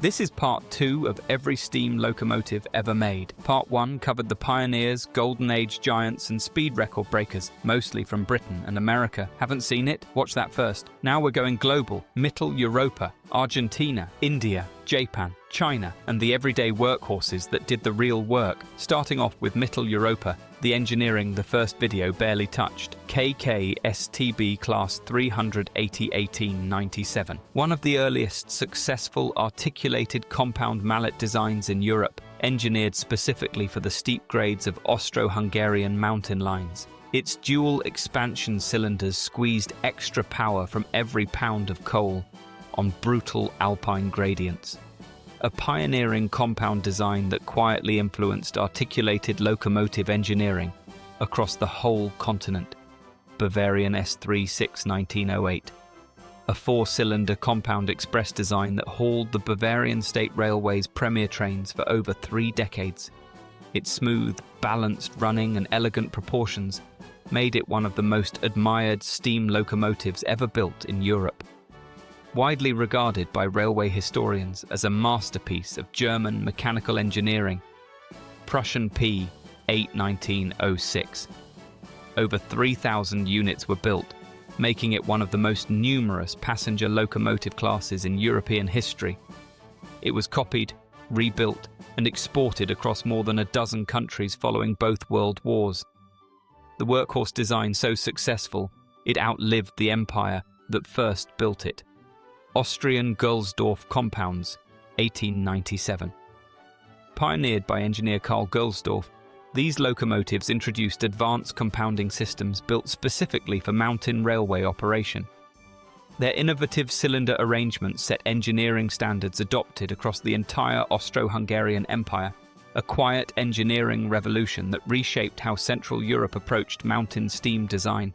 This is part 2 of every steam locomotive ever made. Part 1 covered the pioneers, golden age giants and speed record breakers, mostly from Britain and America. Haven't seen it? Watch that first. Now we're going global. Mittel Europa, Argentina, India, Japan, China, and the everyday workhorses that did the real work. Starting off with Mittel Europa, the engineering the first video barely touched. KKSTB Class 380 1897. One of the earliest successful articulated compound mallet designs in Europe, engineered specifically for the steep grades of Austro-Hungarian mountain lines. Its dual expansion cylinders squeezed extra power from every pound of coal on brutal alpine gradients. A pioneering compound design that quietly influenced articulated locomotive engineering across the whole continent. Bavarian S36 1908. A 4-cylinder compound express design that hauled the Bavarian State Railway's premier trains for over 3 decades. Its smooth, balanced running and elegant proportions made it one of the most admired steam locomotives ever built in Europe. Widely regarded by railway historians as a masterpiece of German mechanical engineering, Prussian P 81906. Over 3,000 units were built, making it one of the most numerous passenger locomotive classes in European history. It was copied, rebuilt, and exported across more than a dozen countries following both world wars. The workhorse design so successful, it outlived the empire that first built it. Austrian Gölsdorf Compounds, 1897. Pioneered by engineer Karl Gölsdorf, these locomotives introduced advanced compounding systems built specifically for mountain railway operation. Their innovative cylinder arrangements set engineering standards adopted across the entire Austro-Hungarian Empire, a quiet engineering revolution that reshaped how Central Europe approached mountain steam design.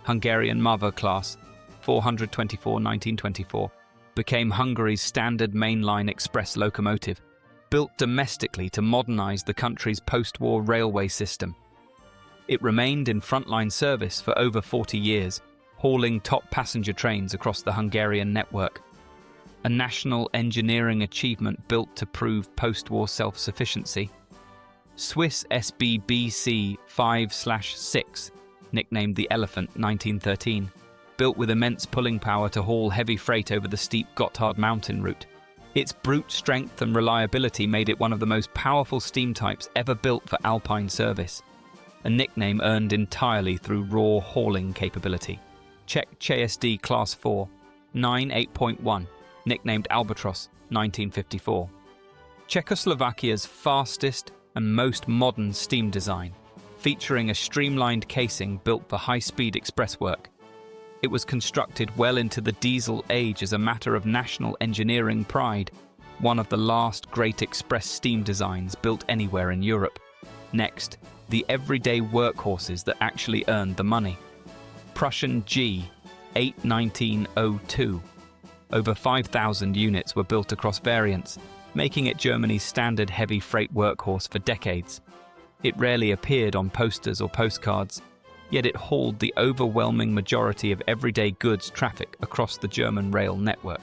Hungarian Mava class, 424-1924, became Hungary's standard mainline express locomotive, built domestically to modernize the country's post-war railway system. It remained in frontline service for over 40 years, hauling top passenger trains across the Hungarian network. A national engineering achievement built to prove post-war self-sufficiency. Swiss SBBC 5/6, nicknamed the Elephant 1913, built with immense pulling power to haul heavy freight over the steep Gotthard mountain route. Its brute strength and reliability made it one of the most powerful steam types ever built for alpine service, a nickname earned entirely through raw hauling capability. Czech CSD Class 4, 9.8.1, nicknamed Albatros, 1954. Czechoslovakia's fastest and most modern steam design, featuring a streamlined casing built for high-speed express work. It was constructed well into the diesel age as a matter of national engineering pride, one of the last great express steam designs built anywhere in Europe. Next, the everyday workhorses that actually earned the money. Prussian G 81902. Over 5,000 units were built across variants, making it Germany's standard heavy freight workhorse for decades. It rarely appeared on posters or postcards, yet it hauled the overwhelming majority of everyday goods traffic across the German rail network.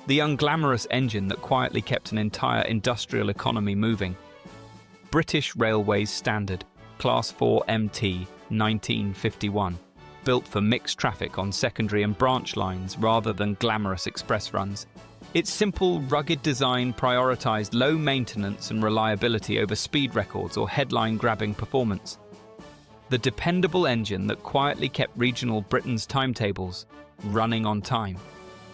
The unglamorous engine that quietly kept an entire industrial economy moving. British Railways Standard, Class 4 MT, 1951. Built for mixed traffic on secondary and branch lines rather than glamorous express runs. Its simple, rugged design prioritized low maintenance and reliability over speed records or headline-grabbing performance. The dependable engine that quietly kept regional Britain's timetables running on time.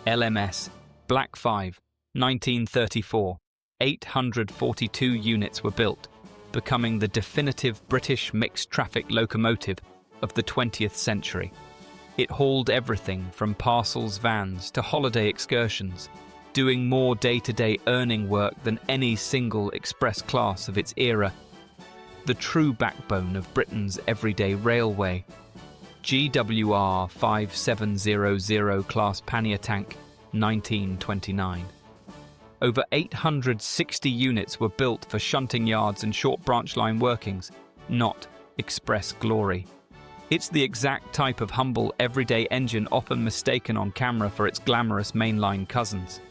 LMS, Black 5, 1934. 842 units were built, becoming the definitive British mixed-traffic locomotive of the 20th century. It hauled everything from parcels vans to holiday excursions, doing more day-to-day earning work than any single express class of its era. The true backbone of Britain's everyday railway. GWR 5700 class pannier tank, 1929. Over 860 units were built for shunting yards and short branch line workings, not express glory. It's the exact type of humble, everyday engine often mistaken on camera for its glamorous mainline cousins.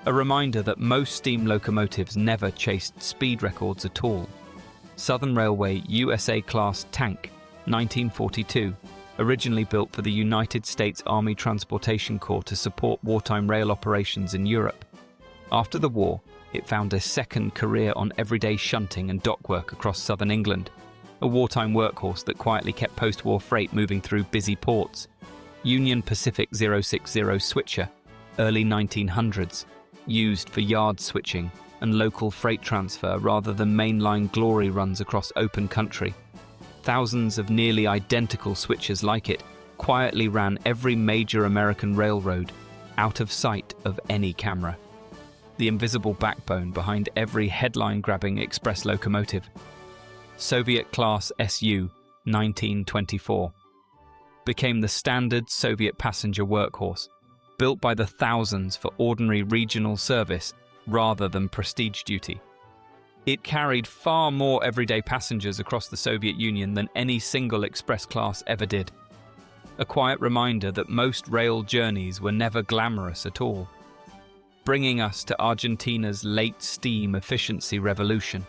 A reminder that most steam locomotives never chased speed records at all. Southern Railway USA Class Tank, 1942, originally built for the United States Army Transportation Corps to support wartime rail operations in Europe. After the war, it found a second career on everyday shunting and dock work across southern England, a wartime workhorse that quietly kept post-war freight moving through busy ports. Union Pacific 060 switcher, early 1900s, used for yard switching and local freight transfer rather than mainline glory runs across open country. Thousands of nearly identical switches like it quietly ran every major American railroad, out of sight of any camera. The invisible backbone behind every headline-grabbing express locomotive. Soviet Class SU, 1924. Became the standard Soviet passenger workhorse, built by the thousands for ordinary regional service rather than prestige duty. It carried far more everyday passengers across the Soviet Union than any single express class ever did. A quiet reminder that most rail journeys were never glamorous at all. Bringing us to Argentina's late steam efficiency revolution.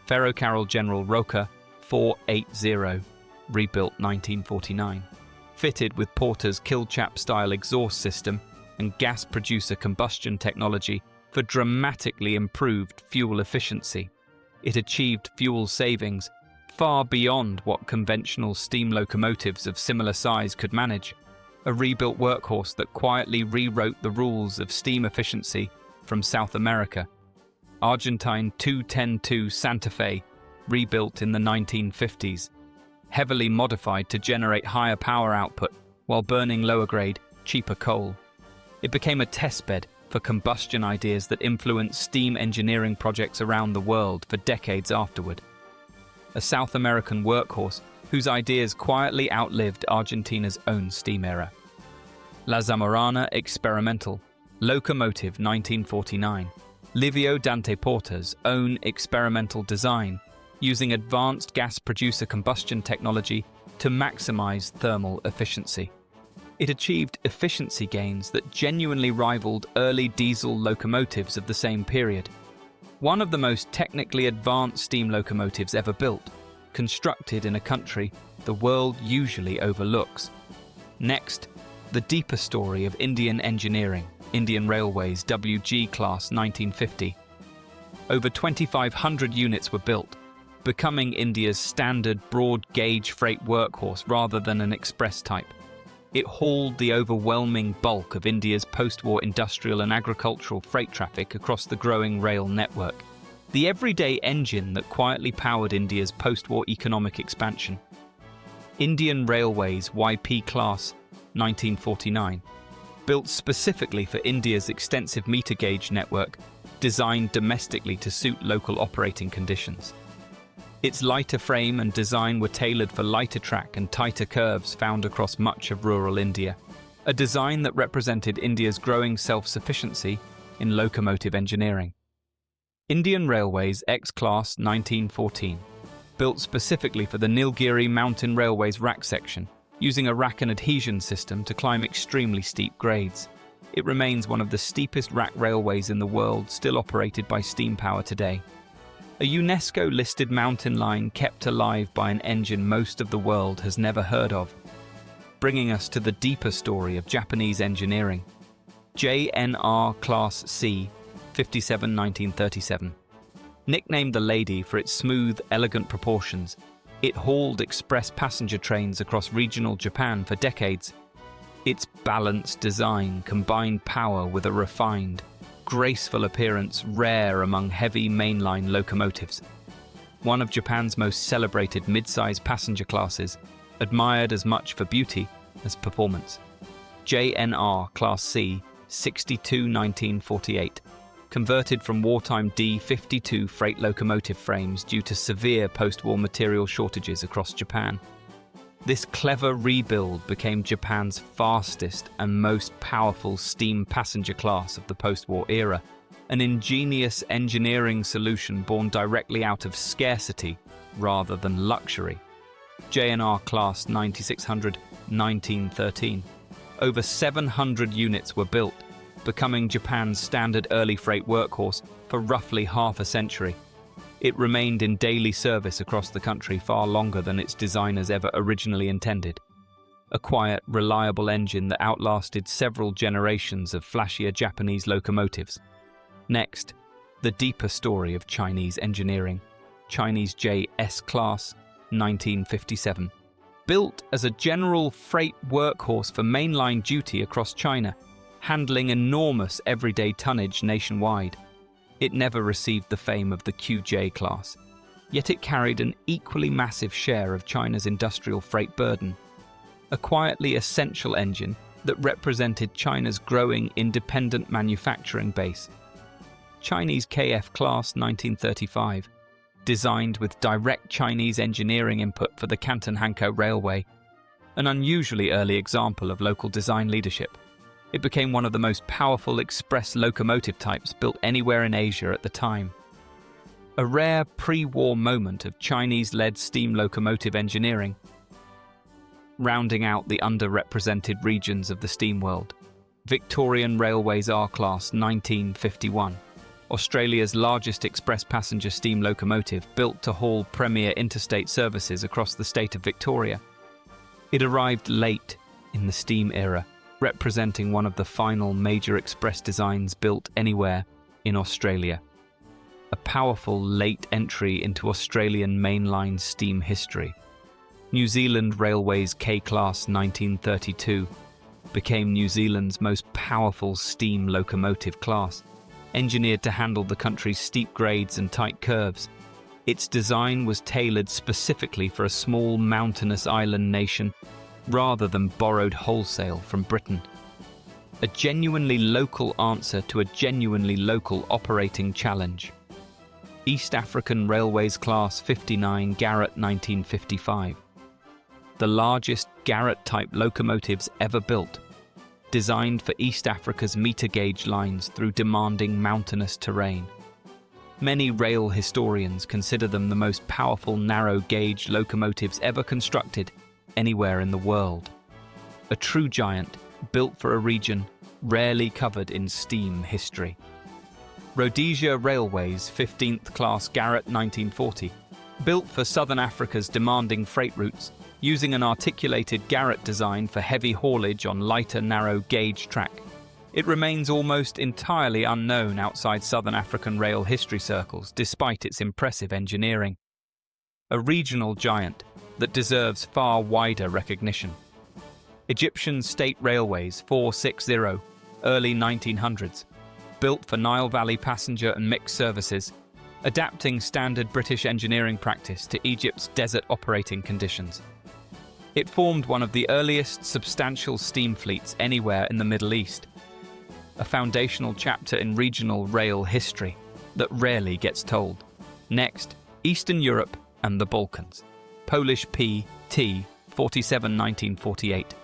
Ferrocarril General Roca 480, rebuilt 1949. Fitted with Porter's Killchap-style exhaust system and gas producer combustion technology for dramatically improved fuel efficiency. It achieved fuel savings far beyond what conventional steam locomotives of similar size could manage. A rebuilt workhorse that quietly rewrote the rules of steam efficiency from South America. Argentine 210-2 Santa Fe, rebuilt in the 1950s. Heavily modified to generate higher power output while burning lower-grade, cheaper coal. It became a testbed for combustion ideas that influenced steam engineering projects around the world for decades afterward. A South American workhorse whose ideas quietly outlived Argentina's own steam era. La Zamorana Experimental, Locomotive 1949. Livio Dante Porta's own experimental design, using advanced gas producer combustion technology to maximize thermal efficiency. It achieved efficiency gains that genuinely rivaled early diesel locomotives of the same period. One of the most technically advanced steam locomotives ever built, constructed in a country the world usually overlooks. Next, the deeper story of Indian engineering, Indian Railways WG Class 1950. Over 2,500 units were built, becoming India's standard broad-gauge freight workhorse rather than an express type. It hauled the overwhelming bulk of India's post-war industrial and agricultural freight traffic across the growing rail network. The everyday engine that quietly powered India's post-war economic expansion. Indian Railways YP Class 1949. Built specifically for India's extensive meter gauge network, designed domestically to suit local operating conditions. Its lighter frame and design were tailored for lighter track and tighter curves found across much of rural India, a design that represented India's growing self-sufficiency in locomotive engineering. Indian Railways X-Class 1914, built specifically for the Nilgiri Mountain Railway's rack section, using a rack and adhesion system to climb extremely steep grades. It remains one of the steepest rack railways in the world, still operated by steam power today. A UNESCO-listed mountain line kept alive by an engine most of the world has never heard of. Bringing us to the deeper story of Japanese engineering. JNR Class C, 57 1937. Nicknamed the Lady for its smooth, elegant proportions, it hauled express passenger trains across regional Japan for decades. Its balanced design combined power with a refined, graceful appearance rare among heavy mainline locomotives. One of Japan's most celebrated mid-size passenger classes, admired as much for beauty as performance. JNR Class C, 62 1948. Converted from wartime D-52 freight locomotive frames due to severe post-war material shortages across Japan. This clever rebuild became Japan's fastest and most powerful steam passenger class of the post-war era, an ingenious engineering solution born directly out of scarcity rather than luxury. JNR Class 9600 1913. Over 700 units were built, becoming Japan's standard early freight workhorse for roughly half a century. It remained in daily service across the country far longer than its designers ever originally intended. A quiet, reliable engine that outlasted several generations of flashier Japanese locomotives. Next, the deeper story of Chinese engineering. Chinese J.S. Class, 1957. Built as a general freight workhorse for mainline duty across China, handling enormous everyday tonnage nationwide. It never received the fame of the QJ class, yet it carried an equally massive share of China's industrial freight burden. A quietly essential engine that represented China's growing independent manufacturing base. Chinese KF Class 1935, designed with direct Chinese engineering input for the Canton-Hankou Railway, an unusually early example of local design leadership. It became one of the most powerful express locomotive types built anywhere in Asia at the time. A rare pre-war moment of Chinese-led steam locomotive engineering, rounding out the underrepresented regions of the steam world. Victorian Railways R-Class 1951, Australia's largest express passenger steam locomotive built to haul premier interstate services across the state of Victoria. It arrived late in the steam era, representing one of the final major express designs built anywhere in Australia. A powerful late entry into Australian mainline steam history. New Zealand Railways K-Class 1932 became New Zealand's most powerful steam locomotive class, engineered to handle the country's steep grades and tight curves. Its design was tailored specifically for a small mountainous island nation, rather than borrowed wholesale from Britain. A genuinely local answer to a genuinely local operating challenge. East African Railways Class 59 Garratt 1955. The largest Garratt-type locomotives ever built, designed for East Africa's meter gauge lines through demanding mountainous terrain. Many rail historians consider them the most powerful narrow gauge locomotives ever constructed anywhere in the world. A true giant, built for a region rarely covered in steam history. Rhodesia Railways 15th Class Garratt 1940, built for Southern Africa's demanding freight routes, using an articulated Garratt design for heavy haulage on lighter narrow gauge track. It remains almost entirely unknown outside Southern African rail history circles, despite its impressive engineering. A regional giant that deserves far wider recognition. Egyptian State Railways 460, early 1900s, built for Nile Valley passenger and mixed services, adapting standard British engineering practice to Egypt's desert operating conditions. It formed one of the earliest substantial steam fleets anywhere in the Middle East, a foundational chapter in regional rail history that rarely gets told. Next, Eastern Europe and the Balkans. Polish P.T. 47 1948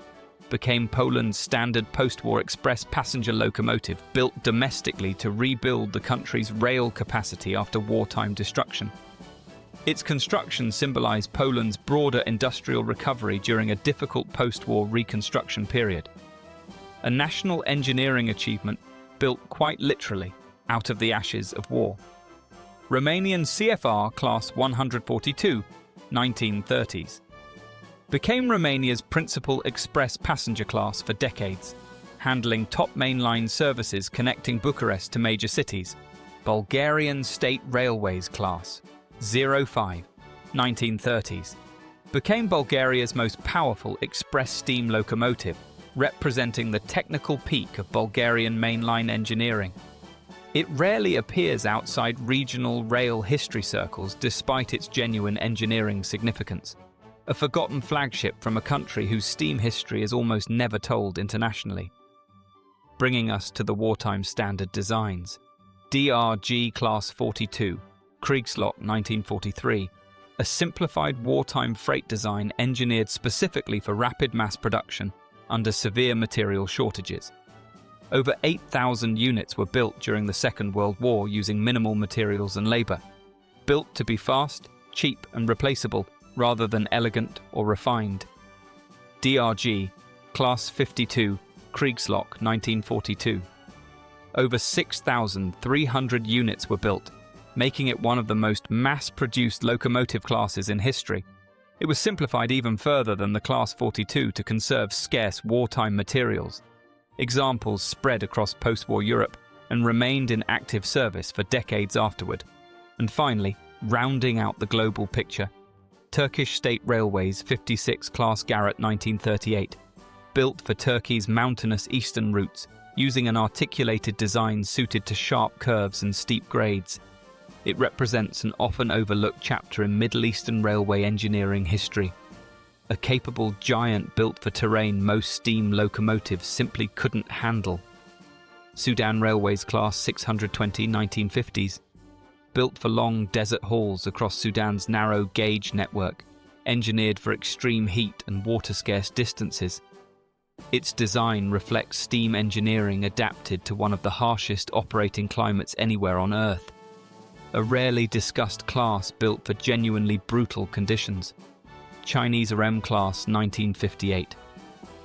became Poland's standard post-war express passenger locomotive built domestically to rebuild the country's rail capacity after wartime destruction. Its construction symbolized Poland's broader industrial recovery during a difficult post-war reconstruction period. A national engineering achievement built quite literally out of the ashes of war. Romanian CFR Class 142, 1930s. Became Romania's principal express passenger class for decades, handling top mainline services connecting Bucharest to major cities. Bulgarian State Railways Class 05, 1930s. Became Bulgaria's most powerful express steam locomotive, representing the technical peak of Bulgarian mainline engineering. It rarely appears outside regional rail history circles despite its genuine engineering significance. A forgotten flagship from a country whose steam history is almost never told internationally. Bringing us to the wartime standard designs. DRG Class 42, Kriegslok 1943, a simplified wartime freight design engineered specifically for rapid mass production under severe material shortages. Over 8,000 units were built during the Second World War using minimal materials and labor. Built to be fast, cheap and replaceable rather than elegant or refined. DRG Class 52, Kriegslok 1942. Over 6,300 units were built, making it one of the most mass-produced locomotive classes in history. It was simplified even further than the Class 42 to conserve scarce wartime materials. Examples spread across post-war Europe and remained in active service for decades afterward. And finally, rounding out the global picture, Turkish State Railways 56 Class Garrett 1938, built for Turkey's mountainous eastern routes, using an articulated design suited to sharp curves and steep grades. It represents an often overlooked chapter in Middle Eastern railway engineering history. A capable giant built for terrain most steam locomotives simply couldn't handle. Sudan Railways Class 620 1950s, built for long desert hauls across Sudan's narrow gauge network, engineered for extreme heat and water-scarce distances. Its design reflects steam engineering adapted to one of the harshest operating climates anywhere on Earth. A rarely discussed class built for genuinely brutal conditions. Chinese RM Class 1958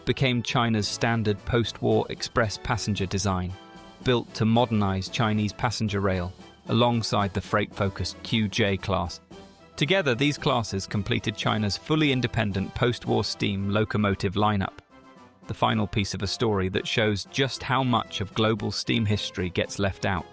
became China's standard post-war express passenger design, built to modernize Chinese passenger rail, alongside the freight-focused QJ class. Together, these classes completed China's fully independent post-war steam locomotive lineup. The final piece of a story that shows just how much of global steam history gets left out.